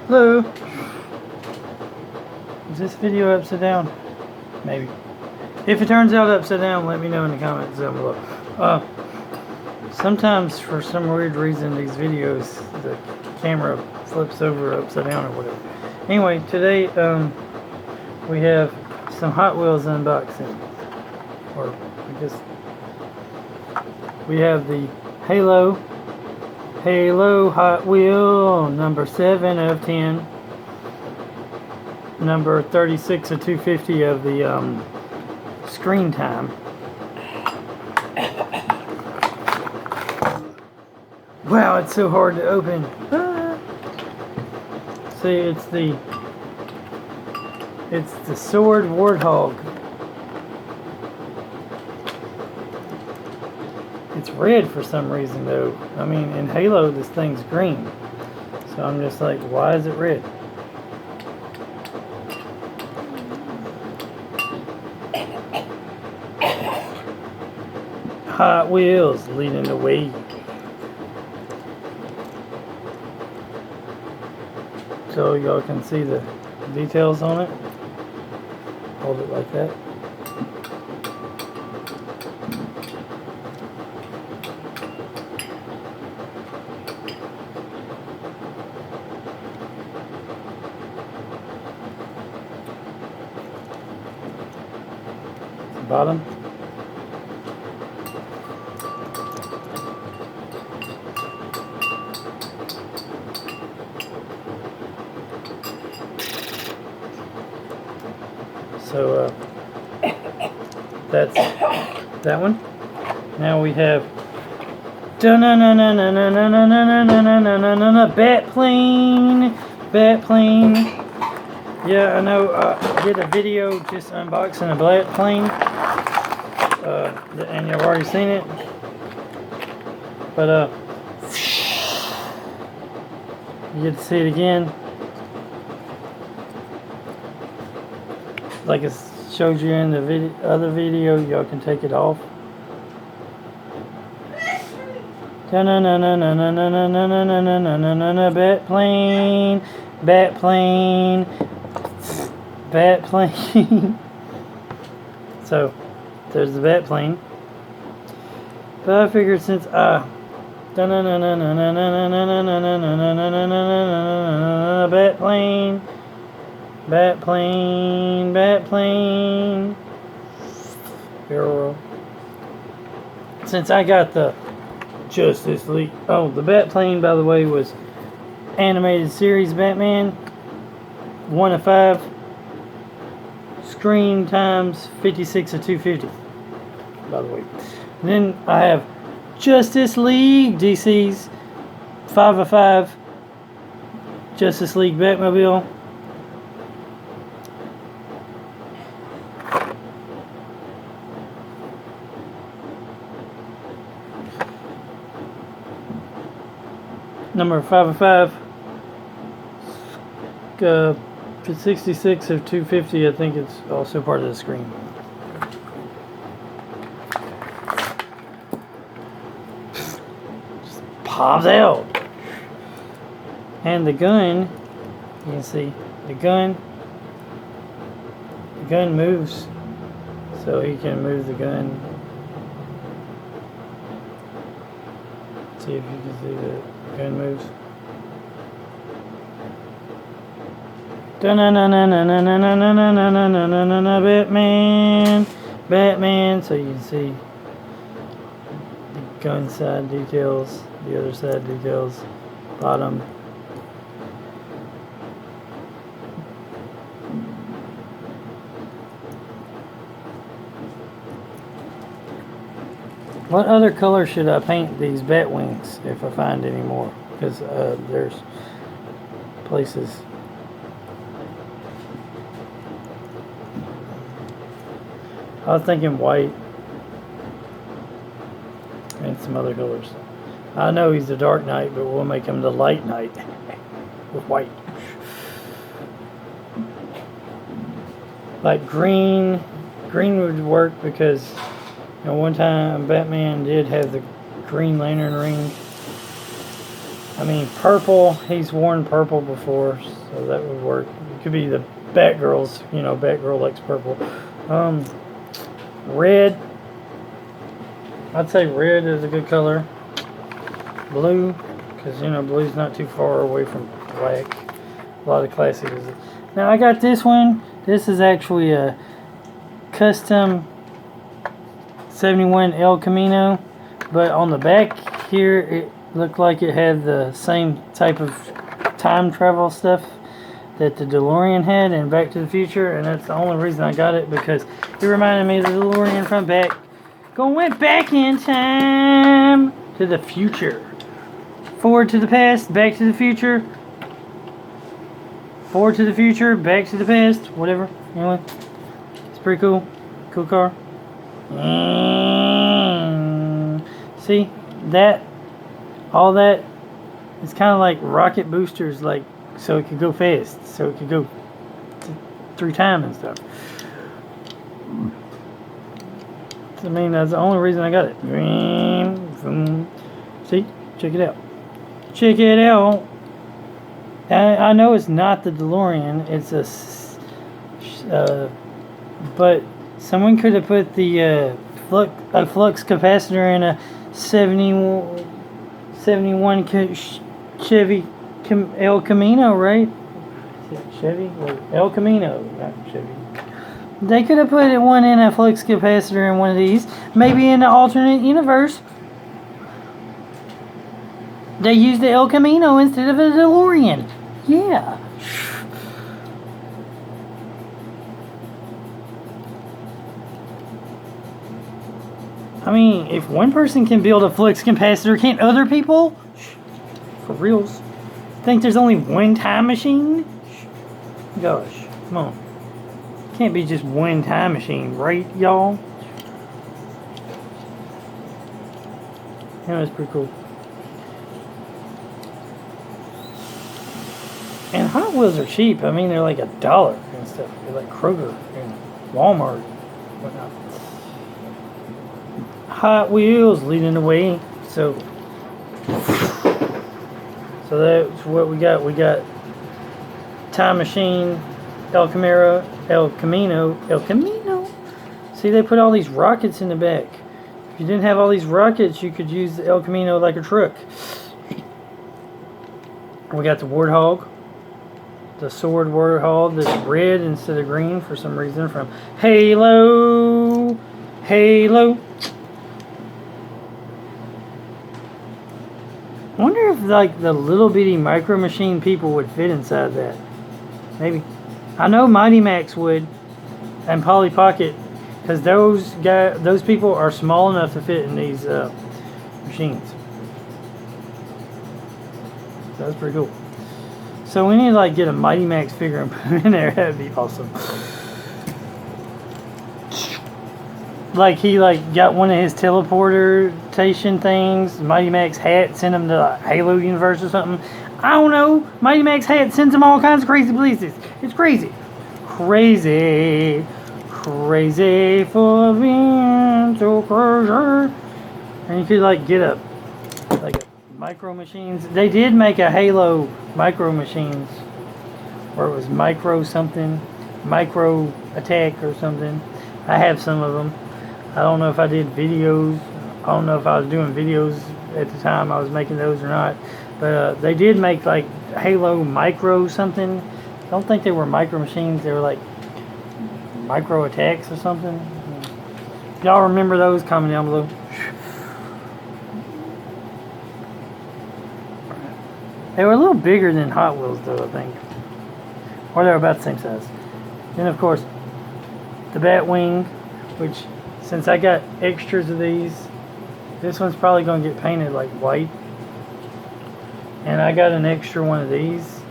Hello. Is this video upside down? Maybe. If it turns out upside down, let me know in the comments down below. Sometimes, for some weird reason, these videos, the camera flips over upside down or whatever. Anyway, today we have some Hot Wheels unboxing. Or, I guess, we have the Halo Hot Wheel, number 7 of 10. Number 36 of 250 of the screen time. Wow, it's so hard to open. See, it's the Sword Warthog. It's red for some reason though. I mean, in Halo this thing's green. So I'm just like, why is it red? Hot Wheels leading the way. So y'all can see the details on it. Hold it like that. The bottom. So that's that one. Now we have Bat plane. Yeah, I know. I did a video just unboxing a Bat plane, and you've already seen it. But you get to see it again. Like it showed you in the other video, y'all can take it off. Bat plane, bat plane, bat plane. So there's the bat plane. But I figured since bat plane. Bat plane, bat plane. Girl. Since I got the Justice League. Oh, the Bat plane, by the way, was animated series Batman. 1 of 5. Screen times 56 of 250. By the way. And then I have Justice League DC's 5 of 5. Justice League Batmobile. Number 5 of 5. 66 of 250. I think it's also part of the screen. Just pops out. And the gun, you can see the gun moves, so you can move the gun. See if you can see the gun moves. Batman. So you can see the gun side details, the other side details, bottom. What other color should I paint these bat wings if I find any more? Because there's places. I was thinking white and some other colors. I know he's the Dark Knight, but we'll make him the Light Knight with white. Like green would work because one time Batman did have the Green Lantern ring. I mean, purple, he's worn purple before, so that would work. It could be the Batgirls, you know, Batgirl likes purple. Red, I'd say red is a good color. Blue, because, you know, blue's not too far away from black. A lot of classics. Now, I got this one. This is actually a custom 71 El Camino, but on the back here, it looked like it had the same type of time travel stuff that the DeLorean had in Back to the Future, and that's the only reason I got it, because it reminded me of the DeLorean from back. Going back in time to the future. Forward to the past, back to the future. Forward to the future, back to the past, whatever. Anyway, it's pretty cool. Cool car. See, that, all that, it's kind of like rocket boosters, like, so it could go fast, so it could go 3 times and stuff. I mean, that's the only reason I got it. See, check it out. Check it out. I know it's not the DeLorean. It's but someone could have put the flux capacitor in a 71 Chevy El Camino, right? Is it Chevy? El Camino, not Chevy. They could have put one in a flux capacitor in one of these. Maybe in an alternate universe, they used the El Camino instead of a DeLorean. Yeah. I mean, if one person can build a flux capacitor, can't other people? For reals. Think there's only one time machine? Gosh, come on. Can't be just one time machine, right, y'all? Yeah, that's pretty cool. And Hot Wheels are cheap. I mean, they're like $1 and stuff. They're like Kroger and Walmart and whatnot. Hot Wheels leading the way. So that's what we got. We got Time Machine, El Camino. See, they put all these rockets in the back. If you didn't have all these rockets, you could use the El Camino like a truck. We got the Warthog. The sword Warthog that's red instead of green for some reason from Halo. I wonder if like the little bitty micro machine people would fit inside that. Maybe. I know Mighty Max would, and Polly Pocket, because those people are small enough to fit in these machines. So that's pretty cool. So we need to like get a Mighty Max figure and put it in there. That'd be awesome. Like he like got one of his teleportation things, Mighty Max hat, sent him to like Halo universe or something. I don't know. Mighty Max hat sends him all kinds of crazy places. It's crazy. Crazy for being so crazy. And you could like get a micro machines. They did make a Halo micro machines, or it was micro something, micro attack or something. I have some of them. I don't know if I did videos. I don't know if I was doing videos at the time I was making those or not. But they did make like Halo micro something. I don't think they were micro machines. They were like micro attacks or something. Y'all remember those? Comment down below. They were a little bigger than Hot Wheels though, I think. Or they were about the same size. Then of course, the Batwing, which since I got extras of these, this one's probably going to get painted like white. And I got an extra one of these.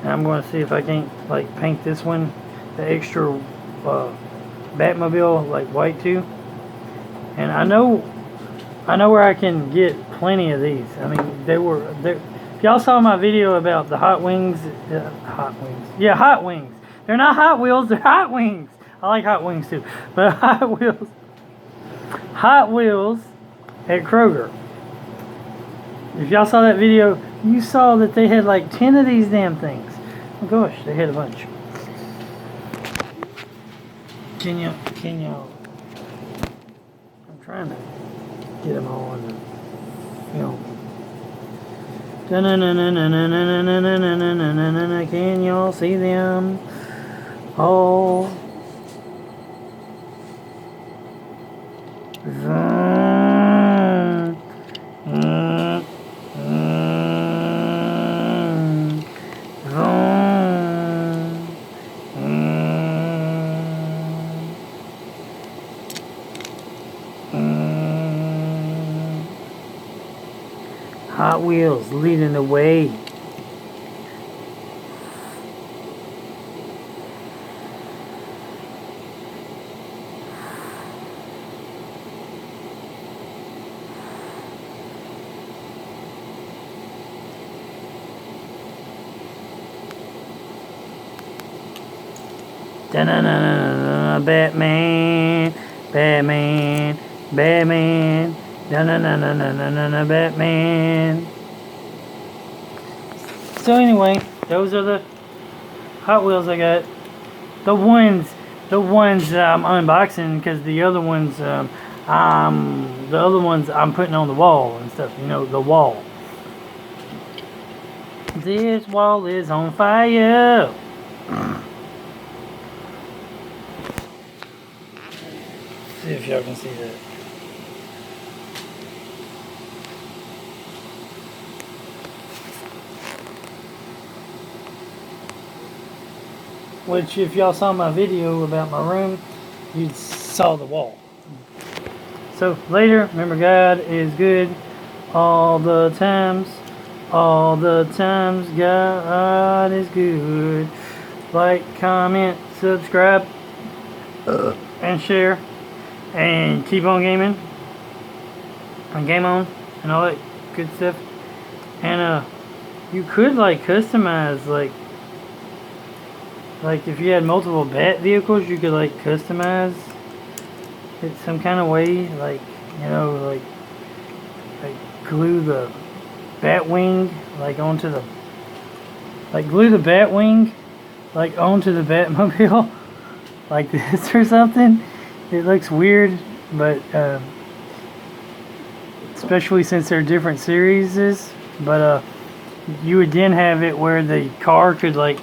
And I'm going to see if I can't like paint this one, the extra Batmobile, like white too. And I know where I can get plenty of these. I mean, if y'all saw my video about the Hot Wings. Yeah, Hot Wings. They're not Hot Wheels, they're Hot Wings. I like Hot Wings too. But Hot Wheels at Kroger. If y'all saw that video, You saw that they had like 10 of these damn things. Oh gosh, they had a bunch. Can y'all? I'm trying to get them all in the film. Can y'all see them? Oh. Hot Wheels leading the way. Batman, Batman, Batman, Batman. So anyway, those are the Hot Wheels I got. The ones that I'm unboxing, because the other ones, I'm putting on the wall and stuff. You know, the wall. This wall is on fire. See if y'all can see that. Which, if y'all saw my video about my room, you saw the wall. So later, remember, God is good all the times. All the times, God is good. Like, comment, subscribe, and share. And keep on gaming. And game on. And all that good stuff. And you could like customize like if you had multiple bat vehicles, you could like customize it some kind of way, like, you know, like glue the bat wing like onto the glue the bat wing like onto the Batmobile like this or something. It looks weird, but especially since they're different series, but you would then have it where the car could like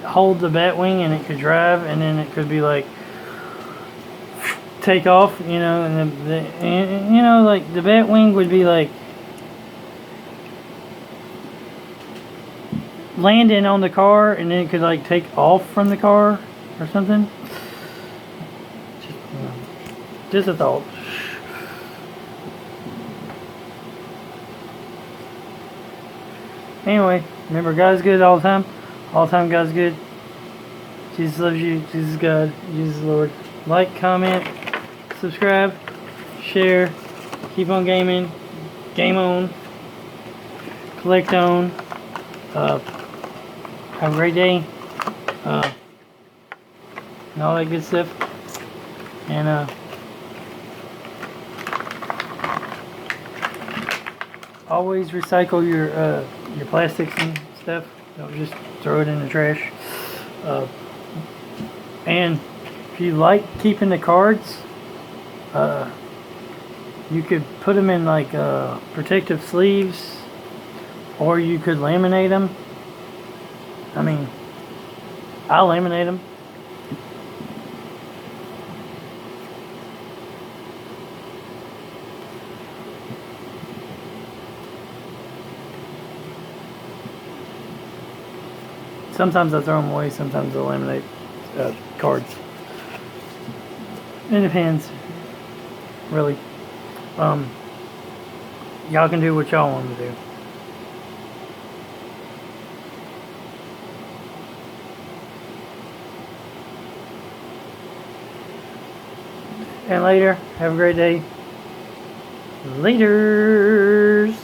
hold the Batwing and it could drive, and then it could be like take off, you know, and you know, like the Batwing would be like landing on the car, and then it could like take off from the car or something. Just a thought. Anyway, remember, God's good all the time. All the time, God's good. Jesus loves you. Jesus is God. Jesus is Lord. Like, comment, subscribe, share. Keep on gaming. Game on. Collect on. Have a great day. And all that good stuff. And always recycle your plastics and stuff. Don't just throw it in the trash. And if you like keeping the cards, you could put them in like protective sleeves, or you could laminate them. I mean, I'll laminate them. Sometimes I throw them away, sometimes I laminate cards. It depends, really. Y'all can do what y'all want to do. And later, have a great day. Laters.